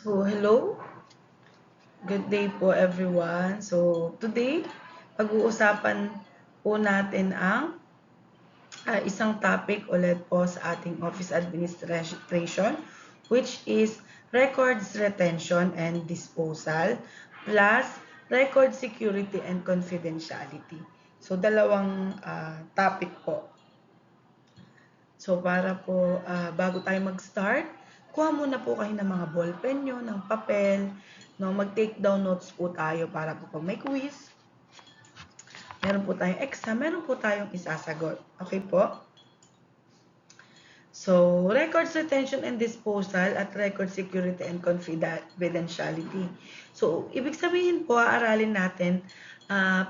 So, hello. Good day po everyone. So, today, pag-uusapan po natin ang isang topic ulit po sa ating office administration, which is records retention and disposal plus record security and confidentiality. So, dalawang topic po. So, para po bago tayo mag-start, kuha muna po kayo ng mga ballpen nyo, ng papel, no, mag-take down notes po tayo para po pag may quiz, meron po tayong exam, meron po tayong isasagot. Okay po? So, records retention and disposal at record security and confidentiality. So, ibig sabihin po, aralin natin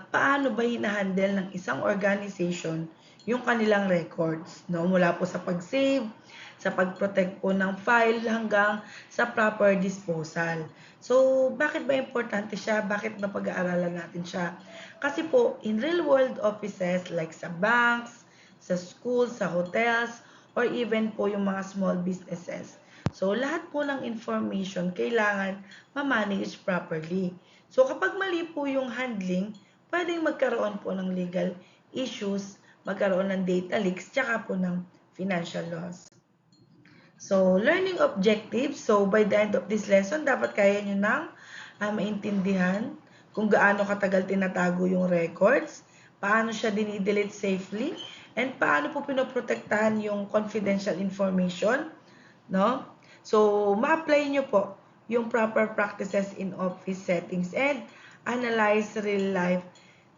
paano ba hinahandle ng isang organization yung kanilang records, no? Mula po sa pag-save, sa pag-protect po ng file hanggang sa proper disposal. So, bakit ba importante siya? Bakit ba pag-aaralan natin siya? Kasi po, in real world offices like sa banks, sa schools, sa hotels, or even po yung mga small businesses. So, lahat po ng information kailangan ma-manage properly. So, kapag mali po yung handling, pwedeng magkaroon po ng legal issues, magkaroon ng data leaks, tsaka po ng financial loss. So, learning objectives. So, by the end of this lesson, dapat kaya nyo nang maintindihan kung gaano katagal tinatago yung records, paano siya dinidelete safely, and paano po pinoprotektahan yung confidential information, no? So, ma-apply nyo po yung proper practices in office settings and analyze real-life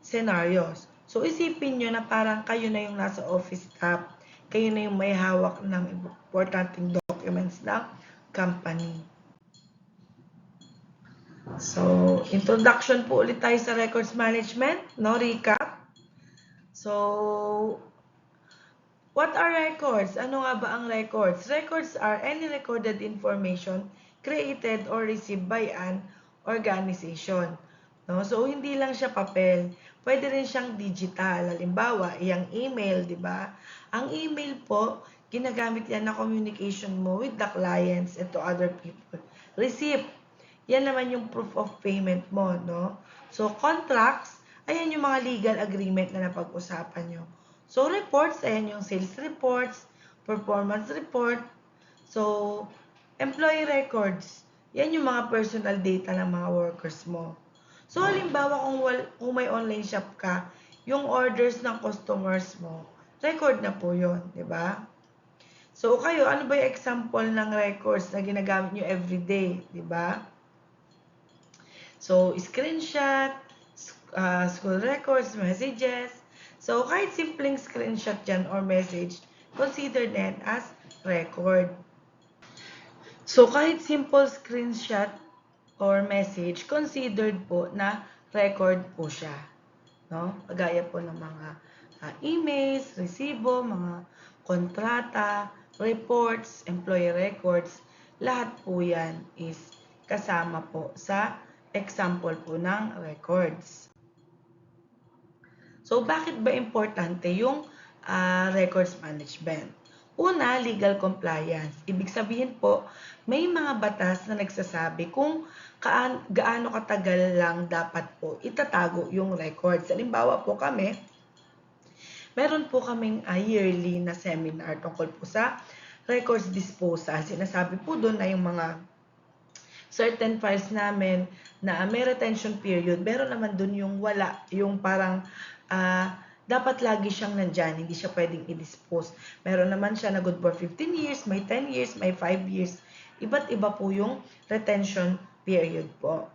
scenarios. So, isipin nyo na parang kayo na yung nasa office staff, kayo na yung may hawak ng importanteng documents ng company. So, introduction po ulit tayo sa records management, no? Recap. So, what are records? Ano nga ba ang records? Records are any recorded information created or received by an organization. No? So, hindi lang siya papel. Pwede rin siyang digital. Halimbawa, yung email, di ba? Ang email po, ginagamit yan na communication mo with the clients and to other people. Receipt, yan naman yung proof of payment mo, no? So, contracts, ayan yung mga legal agreement na napag-usapan nyo. So, reports, ayan yung sales reports, performance report. So, employee records, yan yung mga personal data ng mga workers mo. So, halimbawa kung may online shop ka, yung orders ng customers mo, record na po yun, di ba? So, kayo, ano ba yung example ng records na ginagamit nyo everyday, di ba? So, screenshot, school records, messages. So, kahit simpleng screenshot yan or message, consider them as record. So, kahit simple screenshot or message, considered po na record po siya. No? Kagaya po ng mga emails, resibo, mga kontrata, reports, employee records, lahat po yan is kasama po sa example po ng records. So, bakit ba importante yung records management? Una, legal compliance. Ibig sabihin po, may mga batas na nagsasabi kung gaano katagal lang dapat po itatago yung records. Halimbawa po kami, meron po kaming yearly na seminar tungkol po sa records disposal. Sinasabi po doon na yung mga certain files namin na may retention period, meron naman doon yung wala, yung parang dapat lagi siyang nandyan, hindi siya pwedeng i-dispose. Meron naman siya na good for 15 years, may 10 years, may 5 years. Iba't iba po yung retention period po.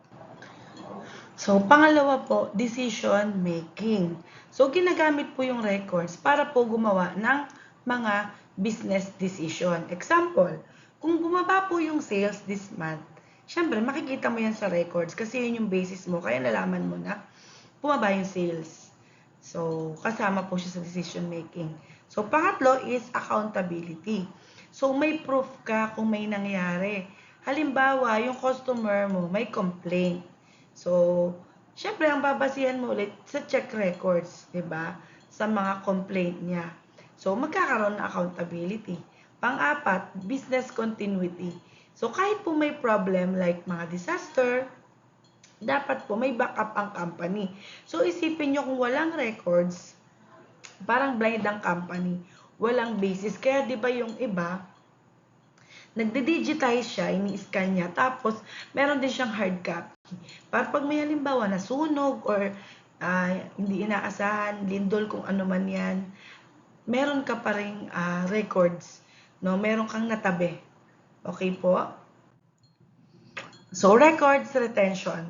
So, pangalawa po, decision making. So, ginagamit po yung records para po gumawa ng mga business decision. Example, kung bumaba po yung sales this month, syempre, makikita mo yan sa records kasi yun yung basis mo, kaya nalaman mo na bumaba yung sales. So, kasama po siya sa decision making. So, pangatlo is accountability. So, may proof ka kung may nangyari. Halimbawa, yung customer mo may complaint. So, syempre, ang babasihan mo ulit sa check records, di ba? Sa mga complaint niya. So, magkakaroon ng accountability. Pang-apat, business continuity. So, kahit po may problem like mga disaster, dapat po may backup ang company. So, isipin nyo kung walang records, parang blind ang company. Walang basis. Kaya, di ba yung iba, nagde-digitize siya, ini-scan niya, tapos meron din siyang hard copy. Para pag may halimbawa na sunog or hindi inaasahan, lindol kung ano man yan, meron ka pa ring records, no? Meron kang natabi. Okay po? So, records retention.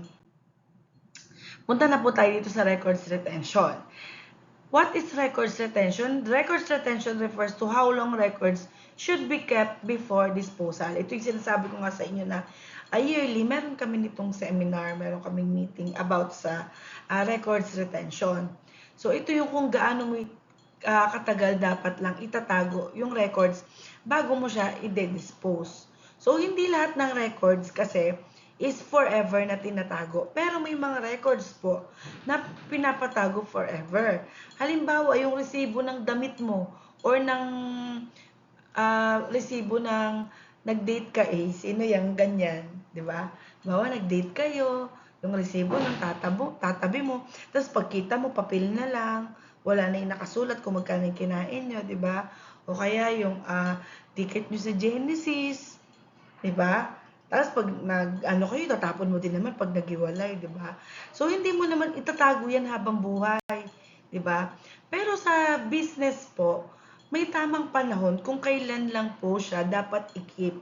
Punta na po tayo dito sa records retention. What is records retention? Records retention refers to how long records should be kept before disposal. Ito yung sinasabi ko nga sa inyo na yearly, meron kami nitong seminar, meron kaming meeting about sa records retention. So, ito yung kung gaano mo katagal dapat lang itatago yung records bago mo siya i-dispose. So, hindi lahat ng records kasi is forever na tinatago. Pero may mga records po na pinapatago forever. Halimbawa, yung resibo ng damit mo or ng resibo ng nag-date ka sino yung ganyan, di ba? Bawa, nag-date kayo, yung resibo ng tatabi mo, tapos pagkita mo, papel na lang, wala na yung nakasulat kung magkano yung kinain nyo, di ba? O kaya yung ticket nyo sa Genesis, di ba? Tapos pag nag-ano kayo, tatapon mo din naman pag naghiwalay, di ba? So, hindi mo naman itatago yan habang buhay, di ba? Pero sa business po, may tamang panahon kung kailan lang po siya dapat i-keep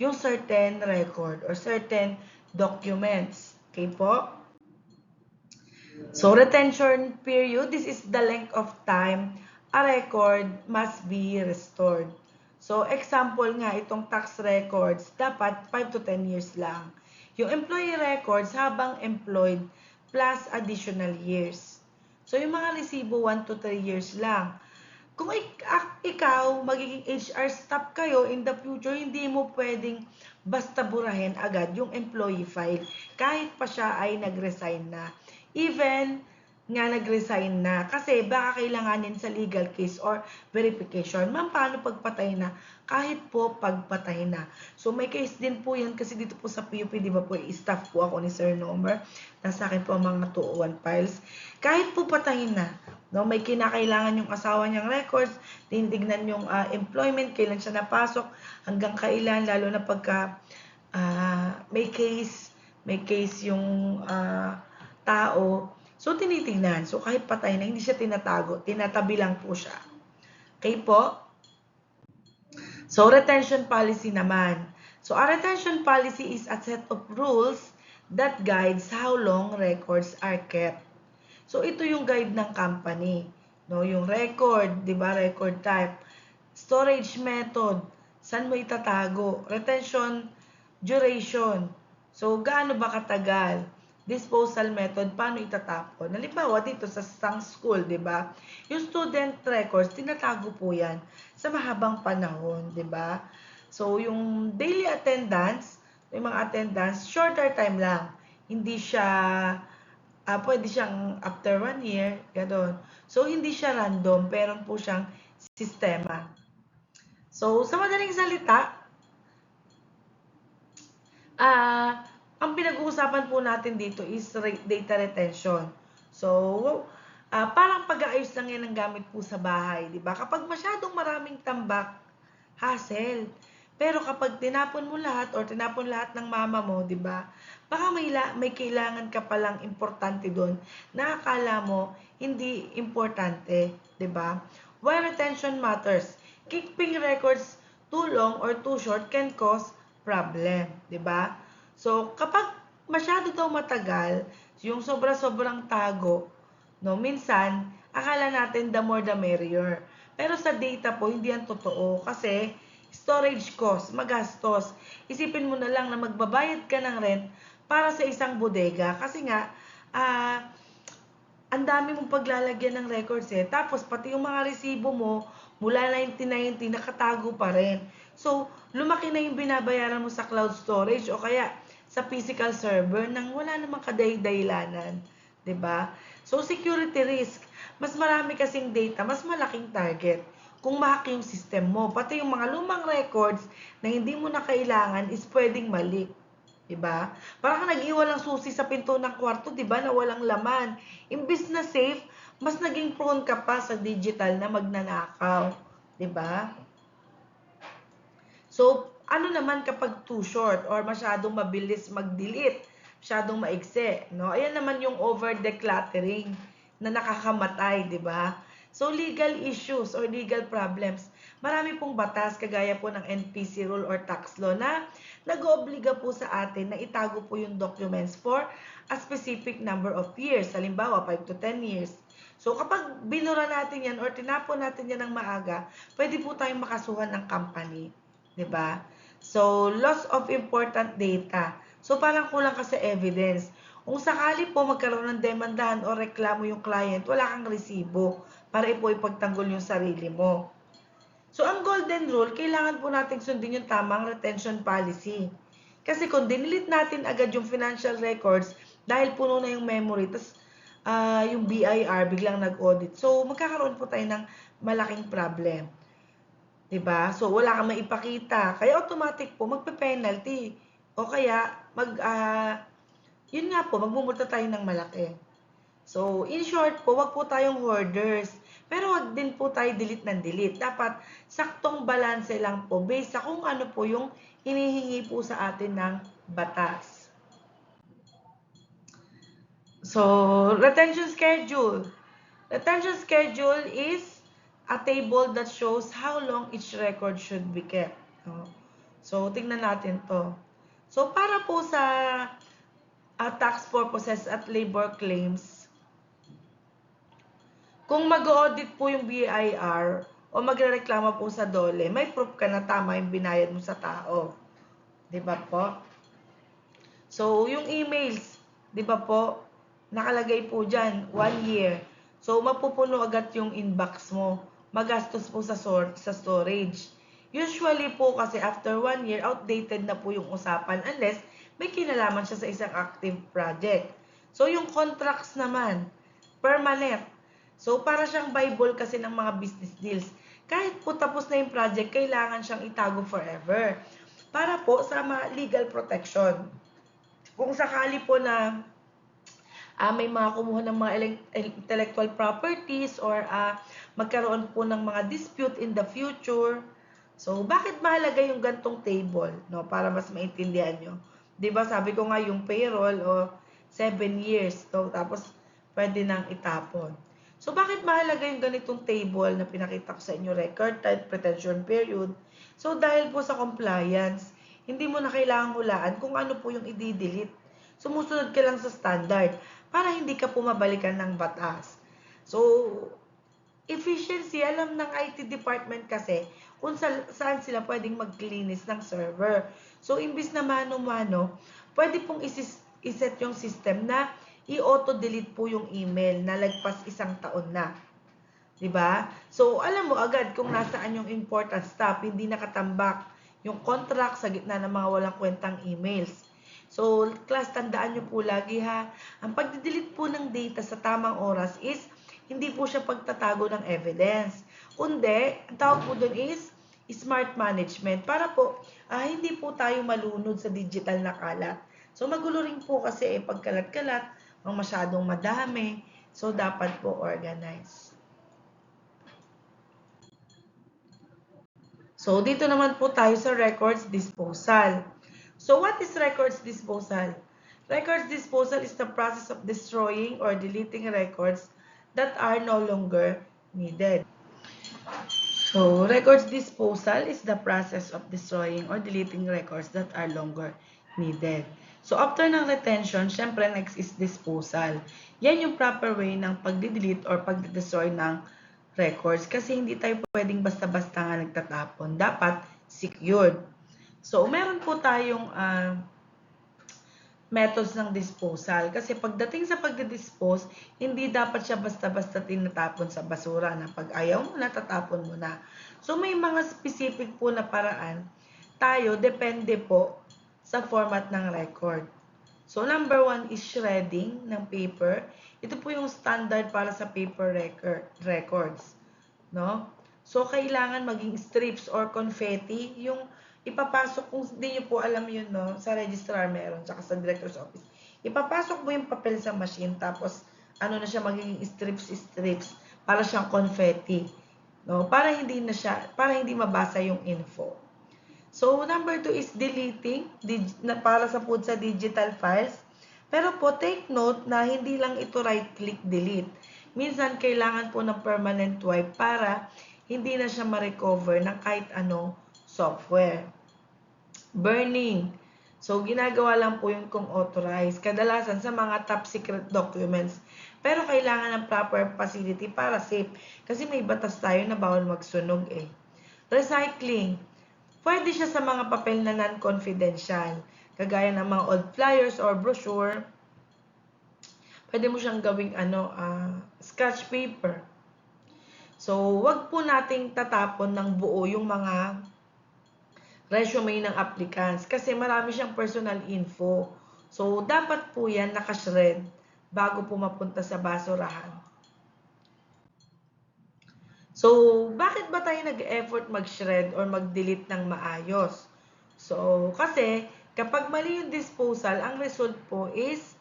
yung certain record or certain documents. Okay po? So, retention period, this is the length of time a record must be restored. So, example nga, itong tax records, dapat 5 to 10 years lang. Yung employee records, habang employed, plus additional years. So, yung mga resibo, 1 to 3 years lang. Kung ikaw, magiging HR staff kayo, in the future, hindi mo pwedeng basta burahin agad yung employee file. Kahit pa siya ay nag-resign na. Even nga nag-resign na kasi baka kailanganin sa legal case or verification. Ma'am, paano pagpatay na? Kahit po pagpatay na. So, may case din po yan kasi dito po sa PUP, di ba po, staff po ako ni Sir Nomer. Nasa akin po ang mga 201 files. Kahit po patayin na, no, may kinakailangan yung asawa niyang records, tinitignan yung employment, kailan siya napasok, hanggang kailan, lalo na pagka may case yung tao. So, tinitingnan. So, kahit patay na, hindi siya tinatago. Tinatabi lang po siya. Okay po? So, retention policy naman. So, a retention policy is a set of rules that guides how long records are kept. So, ito yung guide ng company. No? Yung record, di ba? Record type. Storage method. Saan mo itatago? Retention duration. So, gaano ba katagal? Disposal method, paano itatapon? Halimbawa, dito sa isang school, di ba? Yung student records, tinatago po yan sa mahabang panahon, di ba? So, yung daily attendance, yung mga attendance, shorter time lang. Hindi siya, pwede siyang after 1 year, gano'n. So, hindi siya random, pero po siyang sistema. So, sa madaling salita, ang pinag-uusapan po natin dito is data retention. So, parang pag-aayos lang yan ang gamit po sa bahay, di ba? Kapag masyadong maraming tambak, hassle. Pero kapag tinapon mo lahat or tinapon lahat ng mama mo, di ba? Baka may kailangan ka palang importante doon na akala mo hindi importante, di ba? Why retention matters? Keeping records too long or too short can cause problem, di ba? So, kapag masyado daw matagal, yung sobra-sobrang tago, no, minsan, akala natin the more the merrier. Pero sa data po, hindi yan totoo. Kasi, storage cost, magastos. Isipin mo na lang na magbabayad ka ng rent para sa isang bodega. Kasi nga, ang dami mong paglalagyan ng records Tapos, pati yung mga resibo mo, mula 1990, nakatago pa rin. So, lumaki na yung binabayaran mo sa cloud storage o kaya sa physical server nang wala namang kaday-daylanan, 'di ba? So, security risk, mas marami kasing data, mas malaking target. kung ma-hack yung system mo. Pati yung mga lumang records na hindi mo na kailangan is pwedeng malik. Diba? Parang nag-iwan ng susi sa pinto ng kwarto, diba, na walang laman. Imbis na safe, mas naging prone ka pa sa digital na magnanakaw. Diba? So, ano naman kapag too short or masyadong mabilis mag-delete, masyadong maigsi, no? Ayan naman yung over-decluttering na nakakamatay, di ba? So, legal issues or legal problems. Marami pong batas, kagaya po ng NPC rule or tax law na nag-oobliga po sa atin na itago po yung documents for a specific number of years. Halimbawa, 5 to 10 years. So, kapag binura natin yan or tinapon natin yan ng maaga, pwede po tayong makasuhan ng company. 'Di ba? So, loss of important data. So, parang kulang ka sa evidence. Kung sakali po magkaroon ng demandahan o reklamo yung client, wala kang resibo para po ipagtanggol yung sarili mo. So, ang golden rule, kailangan po nating sundin yung tamang retention policy. Kasi kung dinilit natin agad yung financial records dahil puno na yung memory, tapos yung BIR biglang nag-audit. So, magkakaroon po tayo ng malaking problem. Diba? So, wala kang maipakita. Kaya automatic po, magpe-penalty. O kaya, yun nga po, magmumulta tayo ng malaki. So, in short po, wag po tayong hoarders. Pero wag din po tayo delete ng delete. Dapat, saktong balanse lang po, based sa kung ano po yung hinihingi po sa atin ng batas. So, retention schedule. Retention schedule is a table that shows how long each record should be kept. No? So, tingnan natin to. So, para po sa tax purposes at labor claims, kung mag-audit po yung BIR o magrereklamo po sa DOLE, may proof ka na tama yung binayad mo sa tao. Diba po? So, yung emails, diba po, nakalagay po dyan, 1 year. So, mapupuno agad yung inbox mo. Magastos po sa storage. Usually po kasi after 1 year, outdated na po yung usapan unless may kinalaman siya sa isang active project. So, yung contracts naman, permanent. So, para siyang Bible kasi ng mga business deals. Kahit po tapos na yung project, kailangan siyang itago forever. Para po sa legal protection. Kung sakali po na may mga kumuha ng mga intellectual properties or magkaroon po ng mga dispute in the future. So, bakit mahalaga yung gantong table? No? Para mas maintindihan nyo. Diba sabi ko nga yung payroll o 7 years. So, tapos pwede nang itapon. So, bakit mahalaga yung ganitong table na pinakita ko sa inyo, record type, retention period? So, dahil po sa compliance, hindi mo na kailangang hulaan kung ano po yung i-delete. Sumusunod ka lang sa standard para hindi ka pumabalikan ng batas. So, efficiency, alam ng IT department kasi kung saan sila pwedeng mag-cleanse ng server. So, imbis na mano-mano, pwede pong iset yung system na i-auto-delete po yung email na lagpas 1 taon na. Diba? So, alam mo agad kung nasaan yung important stuff, hindi nakatambak yung contract sa gitna ng mga walang kwentang emails. So, class, tandaan nyo po lagi ha, ang pagdidelete po ng data sa tamang oras is hindi po siya pagtatago ng evidence. Kundi, ang tawag po doon is smart management para po hindi po tayo malunod sa digital na kalat. So, magulo rin po kasi pagkalat-kalat, masyadong madami. So, dapat po organize. So, dito naman po tayo sa records disposal. So, what is records disposal? Records disposal is the process of destroying or deleting records that are no longer needed. So, records disposal is the process of destroying or deleting records that are longer needed. So, after ng retention, syempre next is disposal. Yan yung proper way ng pagdi-delete or pagdi-destroy ng records kasi hindi tayo pwedeng basta-basta nga nagtatapon. Dapat secured. So, meron po tayong methods ng disposal. Kasi pagdating sa pagdi-dispose, hindi dapat siya basta-basta tinatapon sa basura na pag ayaw mo na, tatapon mo na. So, may mga specific po na paraan. Tayo, depende po sa format ng record. So, number 1 is shredding ng paper. Ito po yung standard para sa paper records. No? So, kailangan maging strips or confetti yung ipapasok, kung hindi nyo po alam yun, no, sa registrar meron, tsaka sa director's office. Ipapasok mo yung papel sa machine, tapos ano na siya, magiging strips, para siyang confetti. No? Para hindi mabasa yung info. So, number 2 is deleting, para sa digital files. Pero po, take note na hindi lang ito right-click delete. Minsan, kailangan po ng permanent wipe para hindi na siya ma-recover ng kahit anong software. Burning. So, ginagawa lang po yun kung authorized. Kadalasan sa mga top secret documents. Pero kailangan ng proper facility para safe. Kasi may batas tayo na bawal magsunog eh. Recycling. Pwede siya sa mga papel na non-confidential. Kagaya ng mga old flyers or brochure. Pwede mo siyang gawing scratch paper. So, wag po nating tatapon ng buo yung mga resume ng applicants kasi marami siyang personal info. So, dapat po yan nakashred bago po mapunta sa basurahan. So, bakit ba tayo nag-effort mag-shred or mag-delete ng maayos? So, kasi kapag mali yung disposal, ang result po is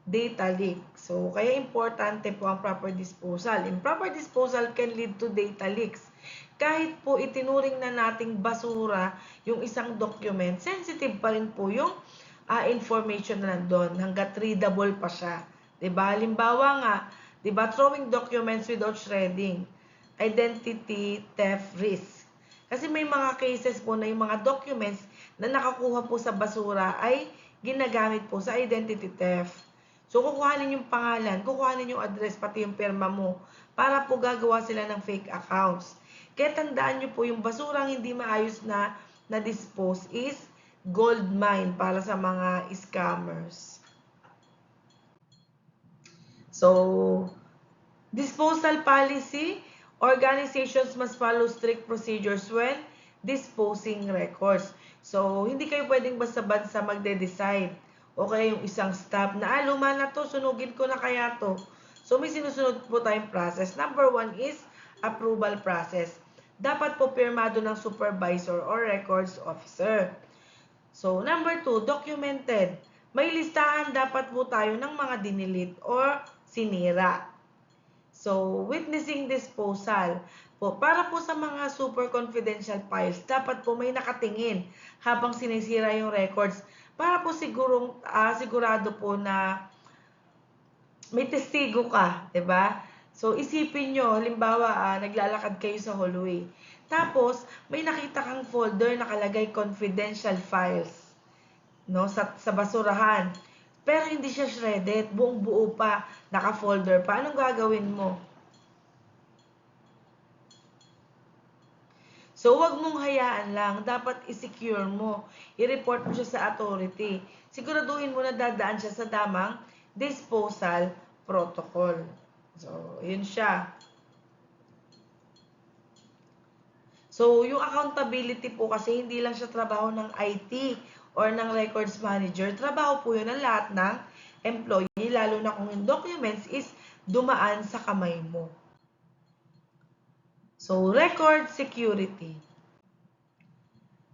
data leak. So, kaya importante po ang proper disposal. Improper disposal can lead to data leaks. Kahit po itinuring na nating basura yung isang document, sensitive pa rin po yung information na nandun hanggat readable pa siya. Diba? Halimbawa nga, diba, throwing documents without shredding, identity theft risk. Kasi may mga cases po na yung mga documents na nakakuha po sa basura ay ginagamit po sa identity theft. So, kukuhanin yung pangalan, kukuhanin yung address, pati yung pirma mo, para po gagawa sila ng fake accounts. Kaya tandaan nyo po, yung basurang hindi maayos na dispose is gold mine para sa mga scammers. So, disposal policy, organizations must follow strict procedures when disposing records. So, hindi kayo pwedeng basta-basta magde-decide. O kaya yung isang staff na, luma na to, sunugin ko na kaya to. So, may sinusunod po tayong process. Number 1 is approval process. Dapat po pirmado ng supervisor or records officer. So, number 2, documented. May listahan dapat po tayo ng mga dinilit or sinira. So, witnessing disposal. Para po sa mga super confidential files, dapat po may nakatingin habang sinisira yung records para po sigurado po na may testigo ka, 'di ba? So, isipin nyo, halimbawa, naglalakad kayo sa hallway. Tapos, may nakita kang folder nakalagay confidential files, no, sa basurahan. Pero hindi siya shredded, buong buo pa, naka-folder pa. Anong gagawin mo? So, wag mong hayaan lang. Dapat i-secure mo. I-report mo siya sa authority. Siguraduhin mo na dadaan siya sa tamang disposal protocol. So, yun siya. So, yung accountability po kasi hindi lang siya trabaho ng IT or ng records manager. Trabaho po yun ng lahat ng employee, lalo na kung yung documents is dumaan sa kamay mo. So, record security.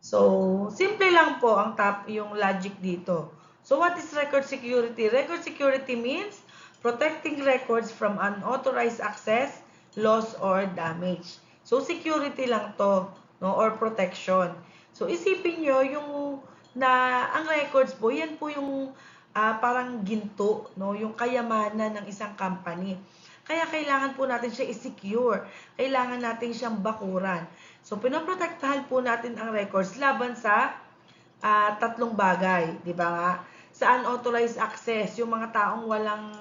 So, simple lang po yung logic dito. So, what is record security? Record security means protecting records from unauthorized access, loss, or damage. So, security lang to, no, or protection. So, isipin nyo ang records po, yan po yung parang ginto, no, yung kayamanan ng isang company. Kaya kailangan po natin siya i-secure. Kailangan natin siyang bakuran. So, pinoprotektahan po natin ang records laban sa tatlong bagay. Di ba nga? Sa unauthorized access, yung mga taong walang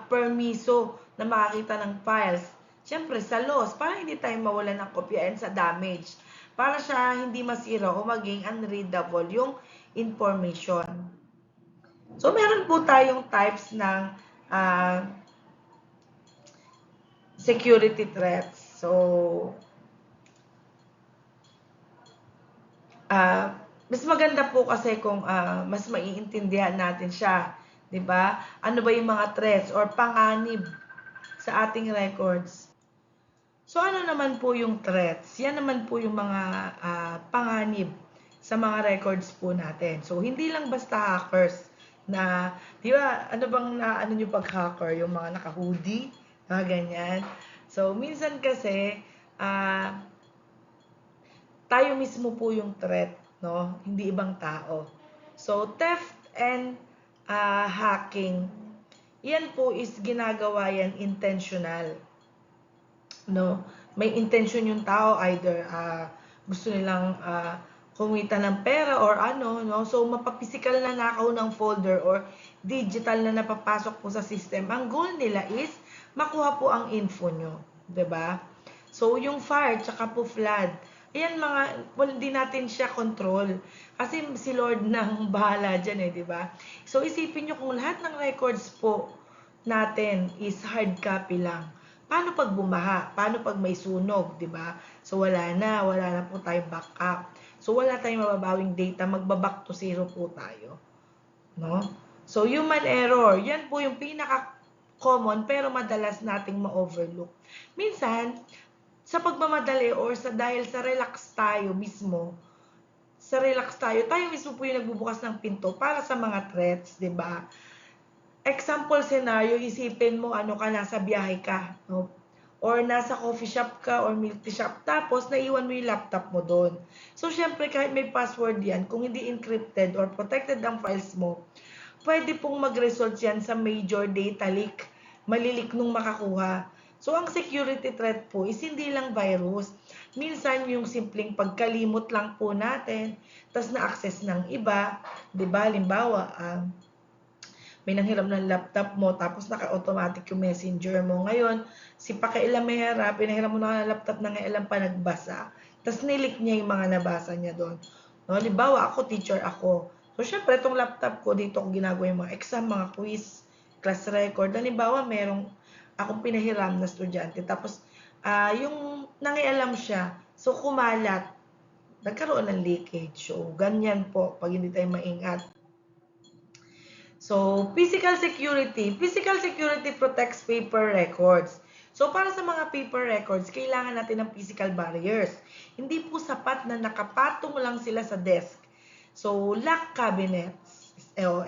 permiso na makakita ng files. Siyempre, sa loss, para hindi tayo mawalan ng kopya, and sa damage, para siya hindi masira o maging unreadable yung information. So, meron po tayong types ng security threats. So, mas maganda po kasi kung mas maiintindihan natin siya. 'Di ba? Ano ba yung mga threats or panganib sa ating records? So ano naman po yung threats? Yan naman po yung mga panganib sa mga records po natin. So hindi lang basta hackers na, di ba, ano bang ano nyo pag hacker? Yung mga naka-hoodie, mga ganyan. So minsan kasi, tayo mismo po yung threat, no? Hindi ibang tao. So theft and hacking, yan po is ginagawa yan intentional, no? May intention yung tao, either gusto nilang kumita ng pera or ano, no? So mapapisikal na nakaw ng folder or digital na napapasok po sa system. Ang goal nila is makuha po ang info nyo, 'di ba? So yung fire tsaka po flood, ayan mga, well, hindi natin siya control. Kasi si Lord nang bahala dyan eh, di ba? So isipin nyo kung lahat ng records po natin is hard copy lang. Paano pag bumaha? Paano pag may sunog, di ba? So wala na po tayong backup. So wala tayong mababawing data, magbaback to zero po tayo, no? So human error, yan po yung pinaka common pero madalas nating ma-overlook. Minsan, sa pagmamadali or dahil sa relax tayo mismo, tayo mismo po yung nagbubukas ng pinto para sa mga threats, 'di ba? Example scenario, isipin mo ano ka, nasa biyahe ka, no? Or nasa coffee shop ka or milk tea shop, tapos naiwan mo yung laptop mo doon. So, syempre, kahit may password yan, kung hindi encrypted or protected ang files mo, pwede pong mag-result yan sa major data leak. Malilik nung makakuha. So, ang security threat po is hindi lang virus. Minsan, yung simpleng pagkalimot lang po natin, tas na-access ng iba, di ba? Halimbawa, may nanghiram ng laptop mo, tapos naka-automatic yung messenger mo. Ngayon, si Pakialam Mehera, pinahiram mo na ng laptop na ngailan pa nagbasa. Tapos nilik niya yung mga nabasa niya doon. No, halimbawa, ako, teacher ako. So, syempre, itong laptop ko, dito ko ginagawa yung mga exam, mga quiz, class record. Halimbawa, merong akong pinahiram na estudyante. Tapos, yung nangialam siya, so kumalat, nagkaroon ng leakage. So, ganyan po, pag hindi tayo maingat. So, physical security. Physical security protects paper records. So, para sa mga paper records, kailangan natin ng physical barriers. Hindi po sapat na nakapatong lang sila sa desk. So, lock cabinets.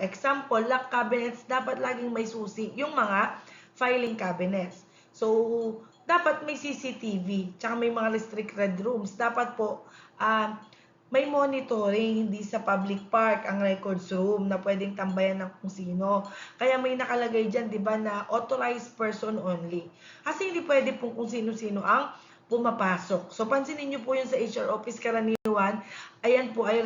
Example, lock cabinets, dapat laging may susi. Yung mga filing cabinets. So, dapat may CCTV. Tsaka may mga restricted rooms. Dapat po, may monitoring, hindi sa public park ang records room na pwedeng tambayan ng kung sino. Kaya may nakalagay dyan, di ba, na authorized person only. Kasi hindi pwede pong kung sino-sino ang pumapasok. So, pansinin nyo po yun sa HR office, karaniwan, ayan po ay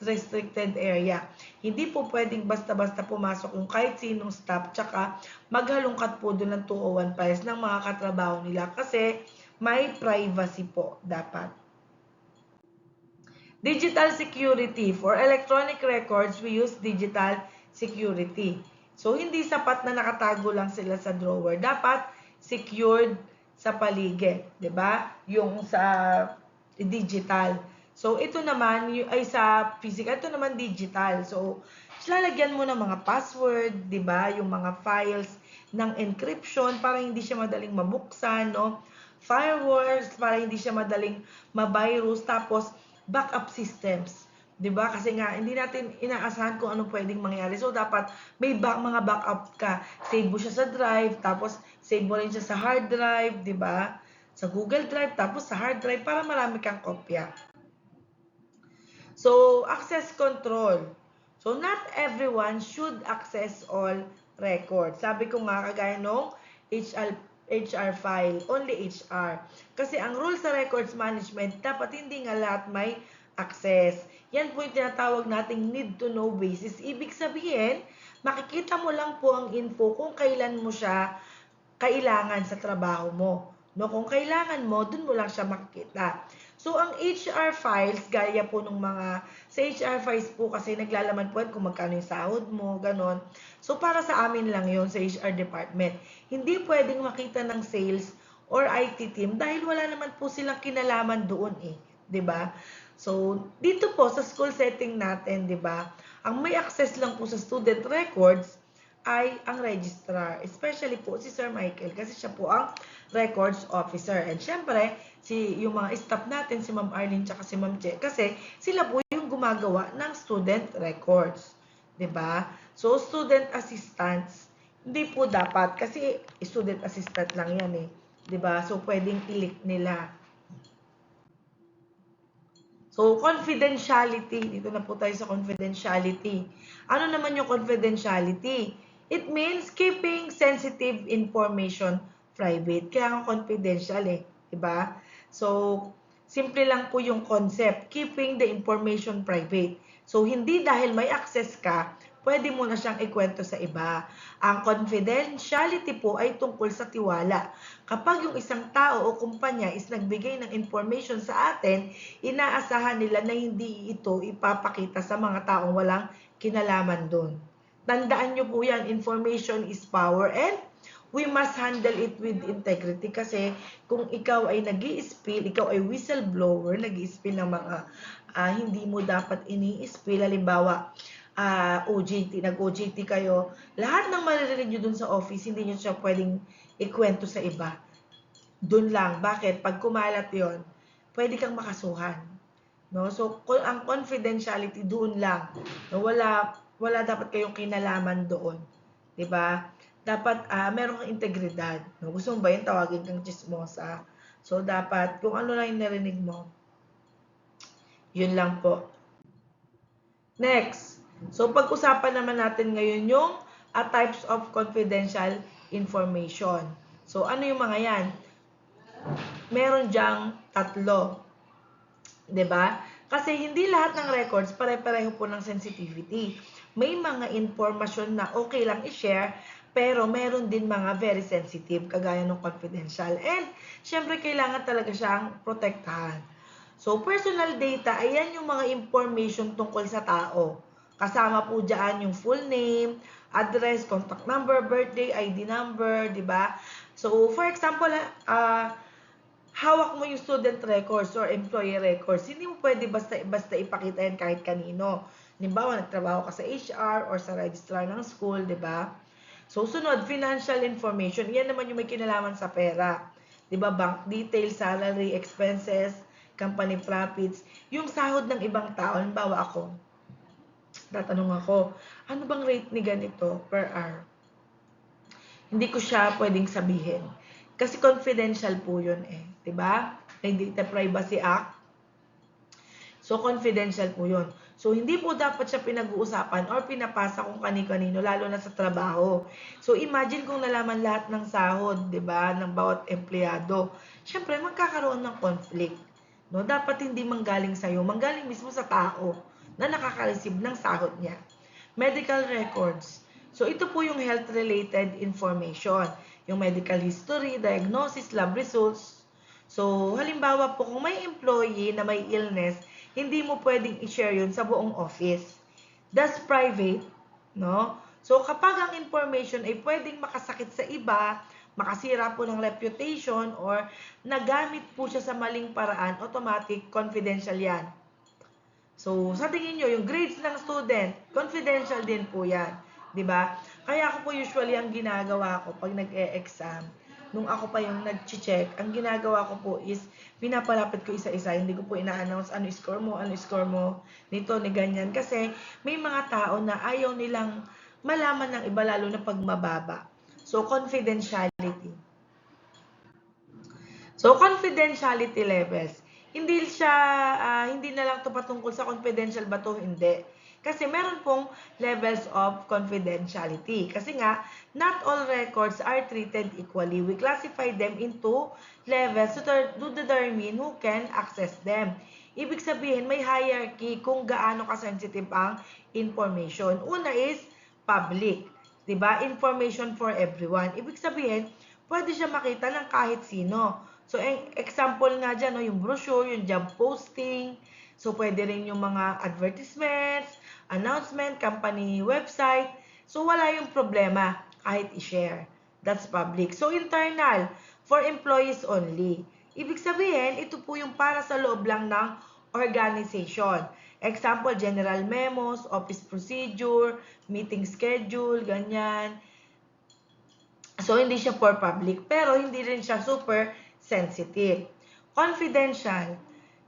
restricted area. Hindi po pwedeng basta-basta pumasok yung kahit sinong staff, tsaka maghalungkat po doon ng 201 files ng mga katrabaho nila kasi may privacy po dapat. Digital security. For electronic records, we use digital security. So, hindi sapat na nakatago lang sila sa drawer. Dapat secured sa paligid. 'Di ba? Yung sa digital. So, ito naman ay sa physical. Ito naman digital. So, lalagyan mo ng mga password, 'di ba? Yung mga files ng encryption para hindi siya madaling mabuksan, no? Firewalls para hindi siya madaling ma-virus. Tapos, backup systems. 'Di ba? Kasi nga hindi natin inaasahan kung anong pwedeng mangyari. So dapat may mga backup ka. Save mo siya sa drive, tapos save mo rin siya sa hard drive, 'di ba? Sa Google Drive, tapos sa hard drive para marami kang kopya. So, access control. So, not everyone should access all records. Sabi ko nga, kagaya nung HR file, only HR. Kasi ang rule sa records management, dapat hindi nga lahat may access. Yan po yung tinatawag nating need to know basis. Ibig sabihin, makikita mo lang po ang info kung kailan mo siya kailangan sa trabaho mo. No, kung kailangan mo, dun mo lang siya makikita. So, ang HR files, gaya po nung mga, sa HR files po kasi naglalaman po kung magkano yung sahod mo, ganon. So, para sa amin lang yon sa HR department. Hindi pwedeng makita ng sales or IT team dahil wala naman po silang kinalaman doon eh. 'Di ba? So, dito po sa school setting natin, 'di ba? Ang may access lang po sa student records ay ang registrar. Especially po si Sir Michael kasi siya po ang records officer. And syempre, yung mga staff natin, si Ma'am Arlene tsaka si Ma'am Che, kasi sila po yung gumagawa ng student records. 'Di ba? So, student assistants, hindi po dapat kasi student assistant lang yan eh. 'Di ba? So, pwedeng i-leak nila. So, confidentiality. Dito na po tayo sa confidentiality. Ano naman yung confidentiality? It means keeping sensitive information private. Kaya nga confidential eh. Diba? So, simple lang po yung concept. Keeping the information private. So, hindi dahil may access ka, pwede mo na siyang ikwento sa iba. Ang confidentiality po ay tungkol sa tiwala. Kapag yung isang tao o kumpanya is nagbigay ng information sa atin, inaasahan nila na hindi ito ipapakita sa mga taong walang kinalaman doon. Tandaan nyo po yan, information is power and we must handle it with integrity kasi kung ikaw ay nag-i-spill, ikaw ay whistleblower, nag-i-spill ng mga hindi mo dapat ini-spill, halimbawa, OJT, nag-OJT kayo, lahat ng maririnig nyo dun sa office, hindi nyo siya pwedeng ikwento sa iba. Dun lang. Bakit? Pag kumalat yon, pwede kang makasuhan. No? So, ang confidentiality doon lang. No? Wala dapat kayong kinalaman doon. 'Di ba? Dapat meron kang integridad. No? Gusto mo ba yun? Tawagin kang chismosa. So, dapat, kung ano lang yung narinig mo, yun lang po. Next. So, pag-usapan naman natin ngayon yung types of confidential information. So, ano yung mga yan? Meron diyang tatlo. 'Di ba? Kasi hindi lahat ng records pare-pareho po ng sensitivity. May mga informasyon na okay lang i-share, pero meron din mga very sensitive, kagaya ng confidential. And, syempre, kailangan talaga siyang protektahan. So, personal data, ayan yung mga information tungkol sa tao. Kasama po dyan yung full name, address, contact number, birthday, ID number, di ba? So, for example, hawak mo yung student records or employee records, hindi mo pwede basta ipakita yan kahit kanino. Halimbawa, nagtrabaho ka sa HR or sa registrar ng school, di ba? So, sunod, financial information. Yan naman yung may kinalaman sa pera. Di ba? Bank details, salary, expenses, company profits. Yung sahod ng ibang tao, halimbawa ako, tatanong ako, ano bang rate ni ganito per hour? Hindi ko siya pwedeng sabihin. Kasi confidential po yun eh. 'Di ba? May Data Privacy Act. So, confidential po yun. So, hindi po dapat siya pinag-uusapan or pinapasa kung kani-kanino, lalo na sa trabaho. So, imagine kung nalaman lahat ng sahod, 'di ba, ng bawat empleyado. Siyempre, magkakaroon ng conflict. No? Dapat hindi manggaling sa'yo, manggaling mismo sa tao na nakaka-receive ng sahod niya. Medical records. So, ito po yung health-related information. Yung medical history, diagnosis, lab results. So, halimbawa po, kung may employee na may illness, hindi mo pwedeng i-share yun sa buong office. That's private, no? So, kapag ang information ay pwedeng makasakit sa iba, makasira po ng reputation, or nagamit po siya sa maling paraan, automatic, confidential yan. So, sa tingin nyo, yung grades ng student, confidential din po yan. 'Di ba? Kaya ako po usually ang ginagawa ko pag nag-e-exam, nung ako pa yung nag-check, ang ginagawa ko po is pinapalapit ko isa-isa, hindi ko po ina-announce ano score mo nito ni ganyan kasi may mga tao na ayaw nilang malaman ng iba lalo na pag mababa. So confidentiality. So confidentiality levels. Hindi na lang to patungkol sa confidential ba to, hindi. Kasi meron pong levels of confidentiality. Kasi nga, not all records are treated equally. We classify them into levels to determine who can access them. Ibig sabihin, may hierarchy kung gaano ka-sensitive ang information. Una is public. Diba? Information for everyone. Ibig sabihin, pwede siya makita ng kahit sino. So, example nga dyan, no, yung brochure, yung job posting. So, pwede rin yung mga advertisements, announcement, company website. So, wala yung problema kahit i-share. That's public. So, internal, for employees only. Ibig sabihin, ito po yung para sa loob lang ng organization. Example, general memos, office procedure, meeting schedule, ganyan. So, hindi siya for public, pero hindi rin siya super sensitive. Confidential,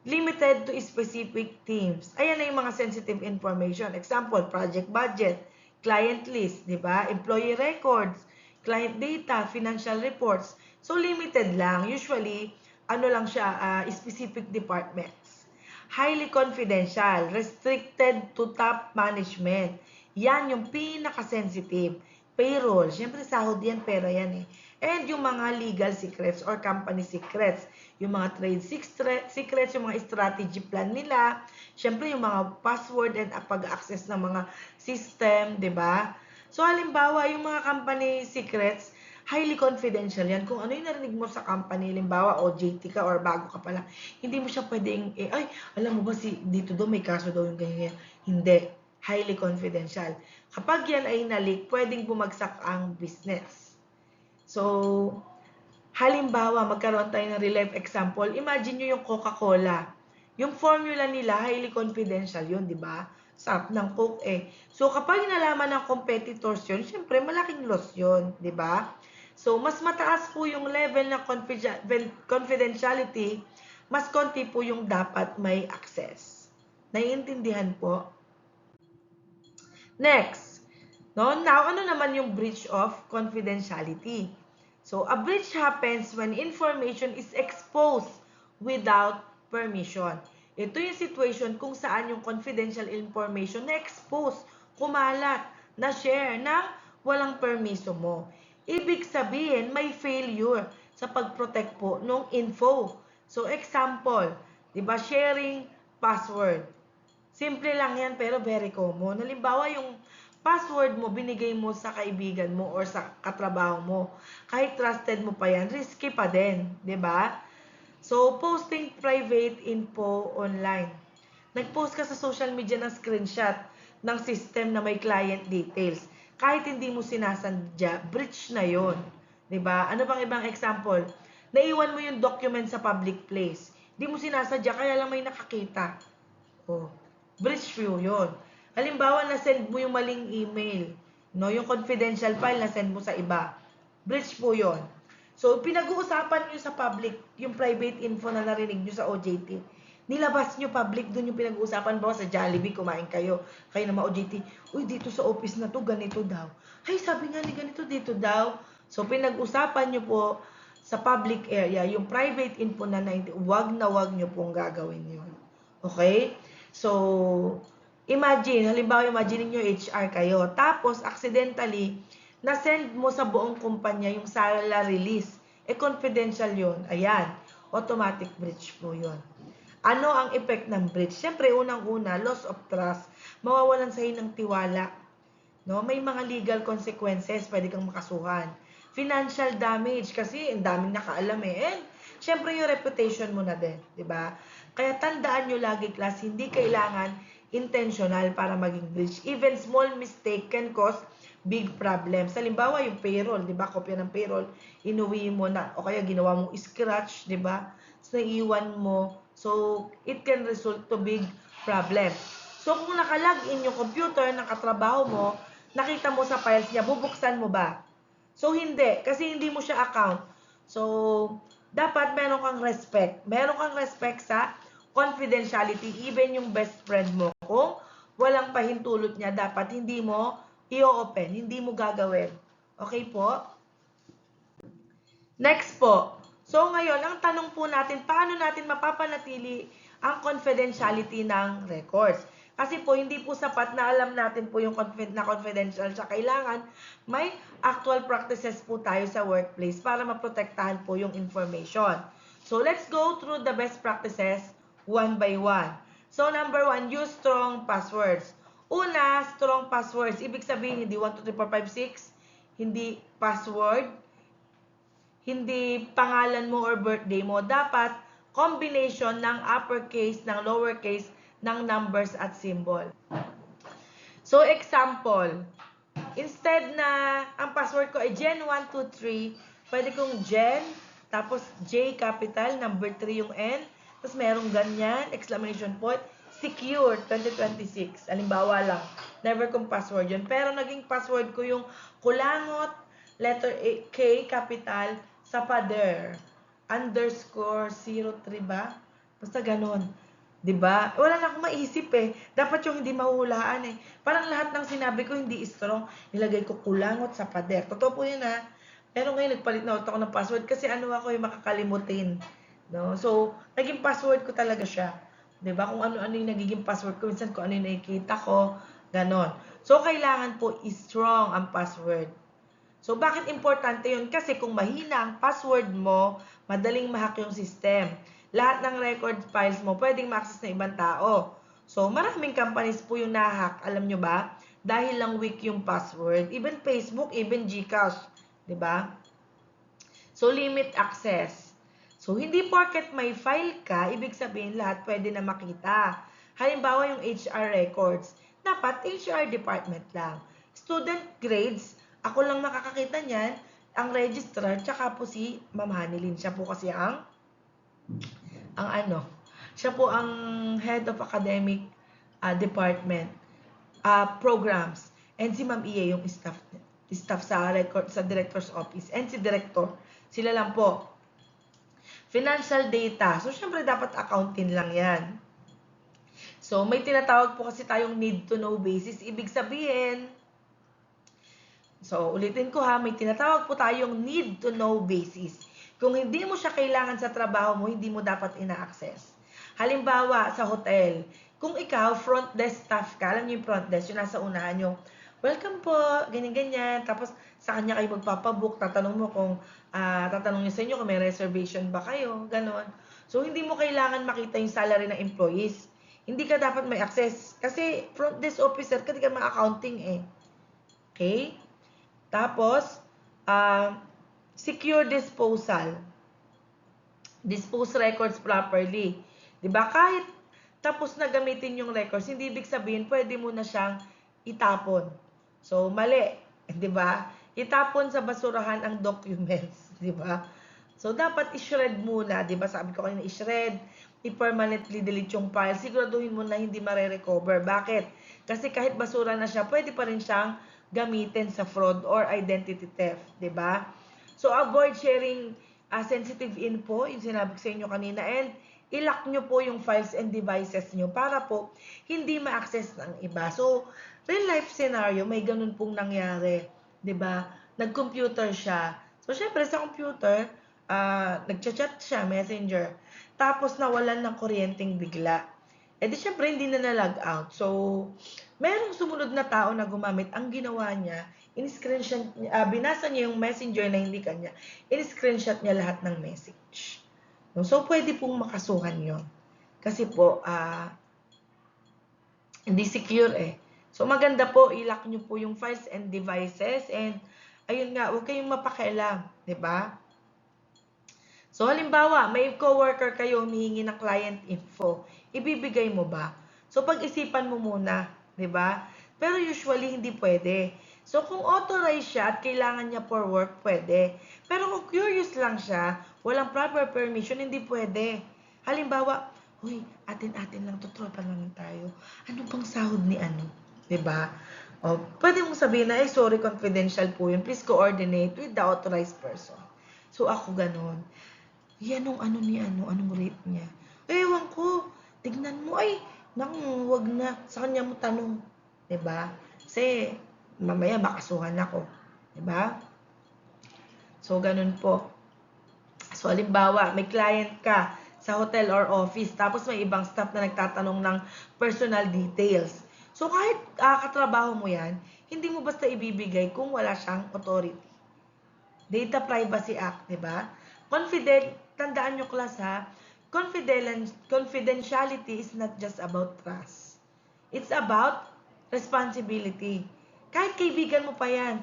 limited to specific teams. Ayan na yung mga sensitive information. Example, project budget, client list, di ba? Employee records, client data, financial reports. So, limited lang. Usually, ano lang siya, specific departments. Highly confidential, restricted to top management. Yan yung pinaka-sensitive. Payroll, syempre sahod yan, pera yan eh. And yung mga legal secrets or company secrets, yung mga trade secrets, yung mga strategy plan nila, syempre yung mga password and pag-access ng mga system, di ba? So halimbawa, yung mga company secrets, highly confidential yan. Kung ano yung narinig mo sa company, halimbawa OJT ka or bago ka pala, hindi mo siya pwedeng, ay, alam mo ba si dito daw may kaso daw yung ganyan. Hindi. Highly confidential. Kapag yan ay nalik, pwedeng bumagsak ang business. So, halimbawa, magkaroon tayo ng real life example. Imagine nyo yung Coca-Cola. Yung formula nila, highly confidential yun, di ba? Sarap ng Coke eh. So, kapag nalaman ng competitors yun, syempre, malaking loss yun, di ba? So, mas mataas po yung level ng confidentiality, mas konti po yung dapat may access. Naiintindihan po? Next, no? Now, ano naman yung breach of confidentiality? So, a breach happens when information is exposed without permission. Ito yung situation kung saan yung confidential information na-expose, kumalat, na-share ng walang permiso mo. Ibig sabihin, may failure sa pag-protect po ng info. So, example, di ba, sharing password. Simple lang yan pero very common. Halimbawa, yung password mo, binigay mo sa kaibigan mo or sa katrabaho mo. Kahit trusted mo pa yan, risky pa din. ba? Diba? So, posting private info online. Nag-post ka sa social media ng screenshot ng system na may client details. Kahit hindi mo sinasadya, breach na yon. ba? Diba? Ano bang ibang example? Naiwan mo yung document sa public place. Hindi mo sinasadya, kaya lang may nakakita. Oh. Breach po yun. Halimbawa, na-send mo yung maling email. No? Yung confidential file, na-send mo sa iba. Breach po yun. So, pinag-uusapan nyo sa public, yung private info na narinig nyo sa OJT. Nilabas nyo public, dun yung pinag-uusapan. Bawa sa Jollibee, kumain kayo. Kayo na OJT. Uy, dito sa office na to, ganito daw. Ay, sabi nga ni ganito, dito daw. So, pinag-usapan nyo po sa public area, yung private info na wag nyo pong gagawin yun. Okay? So, halimbawa, imagine niyo HR kayo. Tapos, accidentally, na-send mo sa buong kumpanya yung salary list. Confidential yun. Ayan. Automatic breach po yun. Ano ang effect ng breach? Siyempre, unang-una, loss of trust. Mawawalan sa'yo ng tiwala. No? May mga legal consequences. Pwede kang makasuhan. Financial damage. Kasi, ang daming nakaalam eh. And, siyempre, yung reputation mo na din. Diba? Kaya tandaan nyo lagi, class, hindi kailangan intentional para maging breach. Even small mistake can cause big problems. Halimbawa, yung payroll, di ba? Kopya ng payroll, inuwi mo na, o kaya ginawa mong scratch, di ba? So, naiiwan mo. So, it can result to big problem. So, kung nakalagin yung computer ng katrabaho mo, nakita mo sa files niya, bubuksan mo ba? So, hindi. Kasi hindi mo siya account. So, dapat meron kang respect. Meron kang respect sa confidentiality, even yung best friend mo. Kung walang pahintulot niya, dapat hindi mo i-open, hindi mo gagawin. Okay po? Next po. So ngayon, ang tanong po natin, paano natin mapapanatili ang confidentiality ng records? Kasi po, hindi po sapat na alam natin po yung confidential siya. Kailangan may actual practices po tayo sa workplace para maprotektahan po yung information. So, let's go through the best practices one by one. So, number 1, use strong passwords. Una, strong passwords. Ibig sabihin, hindi 1, 2, 3, 4, 5, 6. Hindi password. Hindi pangalan mo or birthday mo. Dapat combination ng uppercase, ng lowercase, ng numbers at symbol. So, example. Instead na ang password ko ay Jen123, pwede kong Jen, tapos J capital, number 3 yung N, tapos merong ganyan, exclamation point, secure 2026. Halimbawa lang, never kong password yun. Pero naging password ko yung kulangot, letter A, K, capital, sa pader, _03 ba? Basta ganun. 'Di ba? Wala na akong maisip eh. Dapat yung hindi mahuhulaan eh. Parang lahat ng sinabi ko hindi strong. Nilagay ko kulangot sa pader. Totoo po yun ha. Pero ngayon nagpalit na ako ng password kasi ano ako yung makakalimutin. No? So, naging password ko talaga siya. 'Di ba? Kung ano-ano yung nagiging password ko, minsan kung ano yung nakikita ko, ganon. So, kailangan po strong ang password. So, bakit importante yun? Kasi kung mahina ang password mo, madaling mahack yung system. Lahat ng record files mo, pwedeng ma-access ng ibang tao. So, maraming companies po yung nahack, alam nyo ba? Dahil lang weak yung password. Even Facebook, even Gcash. 'Di ba? So, limit access. So, hindi porket may file ka, ibig sabihin lahat pwede na makita. Halimbawa yung HR records. Dapat HR department lang. Student grades, ako lang makakakita niyan, ang registrar, tsaka po si Ma'am Hanilin. Siya po kasi siya po ang head of academic department programs, and si Ma'am Iya yung staff sa director's office, and si director, sila lang po. Financial data, so syempre dapat accounting lang yan. So may tinatawag po kasi tayong need to know basis, ibig sabihin, so ulitin ko ha, may tinatawag po tayong need to know basis. Kung hindi mo siya kailangan sa trabaho mo, hindi mo dapat ina-access. Halimbawa, sa hotel, kung ikaw, front desk staff ka, alam niyo yung front desk, yung nasa unahan yung, welcome po, ganyan-ganyan, tapos sa kanya kayo magpapabook, tatanong mo kung, tatanong niya sa inyo kung may reservation ba kayo, ganon. So, hindi mo kailangan makita yung salary ng employees. Hindi ka dapat may access, kasi front desk officer ka, di ka ma-accounting eh. Okay? Tapos, secure disposal. Dispose records properly. 'Di ba? Kahit tapos na gamitin yung records, hindi ibig sabihin pwede mo na siyang itapon. So, mali. 'Di ba? Itapon sa basurahan ang documents. 'Di ba? So, dapat i-shred muna. 'Di ba? Sabi ko kanina, i-shred, i-permanently delete yung file. Siguraduhin mo na hindi mare-recover. Bakit? Kasi kahit basura na siya, pwede pa rin siyang gamitin sa fraud or identity theft. 'Di ba? So, avoid sharing sensitive info, yung sinabi ko sa inyo kanina, and i-lock nyo po yung files and devices nyo para po hindi ma-access ng iba. So, real life scenario, may ganun pong nangyari. 'Di ba? Nag-computer siya. So, syempre sa computer, nag-chat siya, messenger. Tapos, nawalan ng kuryenteng bigla. Eh di syempre, hindi na na-log out. So, merong sumunod na tao na gumamit. Ang ginawa niya, in-screenshot niya, binasa niya yung messenger na hindi kanya, in-screenshot niya lahat ng message. No? So, pwede pong makasuhan yon. Kasi po, hindi secure eh. So, maganda po, i-lock nyo po yung files and devices, and ayun nga, huwag kayong mapakialam, 'di ba? So, halimbawa, may coworker kayo humihingi ng client info, ibibigay mo ba? So, pag-isipan mo muna, 'di ba? Pero usually, hindi pwede. So, kung authorized siya at kailangan niya for work, pwede. Pero kung curious lang siya, walang proper permission, hindi pwede. Halimbawa, uy, atin-atin lang, tutropa lang tayo. Ano bang sahod ni ano? 'Di ba? O, pwede mong sabihin na, sorry, confidential po yun. Please coordinate with the authorized person. So, ako ganon. Yan ang ano ni ano, anong rate niya. Ewan ko, tignan mo, ay, naku, wag na, sa kanya mo tanong. 'Di ba? Kasi, mamaya makasuhan ako. 'Di ba? So, ganun po. So, halimbawa, may client ka sa hotel or office, tapos may ibang staff na nagtatanong ng personal details. So, kahit katrabaho mo yan, hindi mo basta ibibigay kung wala siyang authority. Data Privacy Act, di ba? Tandaan nyo class ha, confidentiality is not just about trust. It's about responsibility. Kahit kaibigan mo pa yan,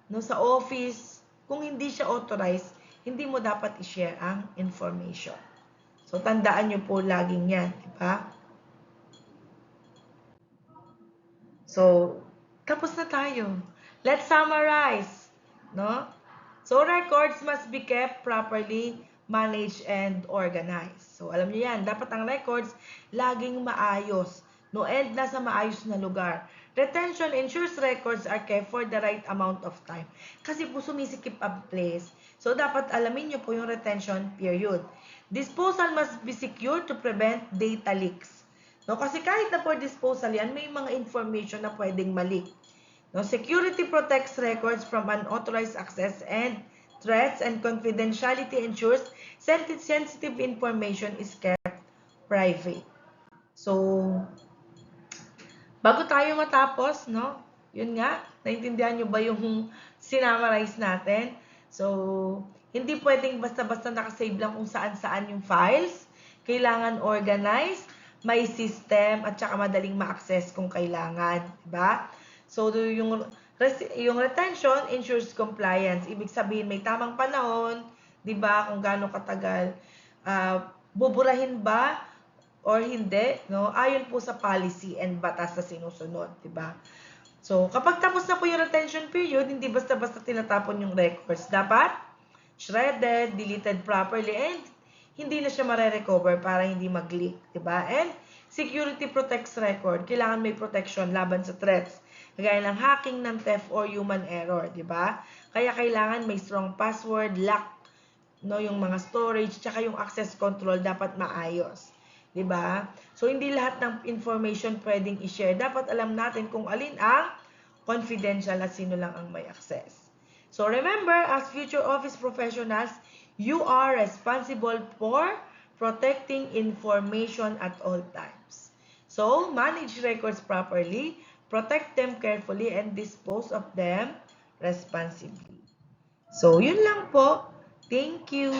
no, sa office, kung hindi siya authorized, hindi mo dapat i-share ang information. So, tandaan nyo po laging yan, di ba? So, tapos na tayo. Let's summarize, no? So, records must be kept properly, manage, and organize. So, alam niyo yan, dapat ang records laging maayos, no? And nasa maayos na lugar. Retention ensures records are kept for the right amount of time. Kasi po sumisikip ang place. So, dapat alamin niyo po yung retention period. Disposal must be secure to prevent data leaks. No? Kasi kahit na for disposal yan, may mga information na pwedeng malik. No? Security protects records from unauthorized access and threats, and confidentiality ensures sensitive information is kept private. So, bago tayo matapos, no? Yun nga, naintindihan nyo ba yung sinamarize natin? So, hindi pwedeng basta-basta nakasave lang kung saan-saan yung files. Kailangan organized, may system, at saka madaling ma-access kung kailangan. Diba? So, yung retention ensures compliance. Ibig sabihin, may tamang panahon, diba? Kung gaano katagal. Buburahin ba or hindi, no? Ayon po sa policy and batas na sinusunod, diba? So, kapag tapos na po yung retention period, hindi basta-basta tinatapon yung records. Dapat shredded, deleted properly, and hindi na siya mare-recover para hindi mag-leak, diba? And security protects record. Kailangan may protection laban sa threats, kagaya ng hacking, ng theft, or human error, diba? Kaya kailangan may strong password, lock, no, yung mga storage, tsaka yung access control dapat maayos. Diba? So, hindi lahat ng information pwedeng i-share. Dapat alam natin kung alin ang confidential at sino lang ang may access. So, remember, as future office professionals, you are responsible for protecting information at all times. So, manage records properly, protect them carefully, and dispose of them responsibly. So, yun lang po. Thank you.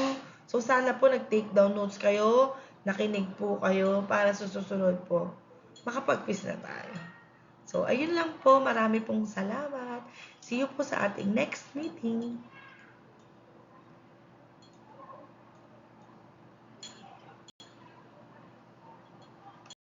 So, sana po nag-take down notes kayo, nakinig po kayo para sa susunod po makapag-quiz na tayo. So, ayun lang po. Marami pong salamat. See you po sa ating next meeting.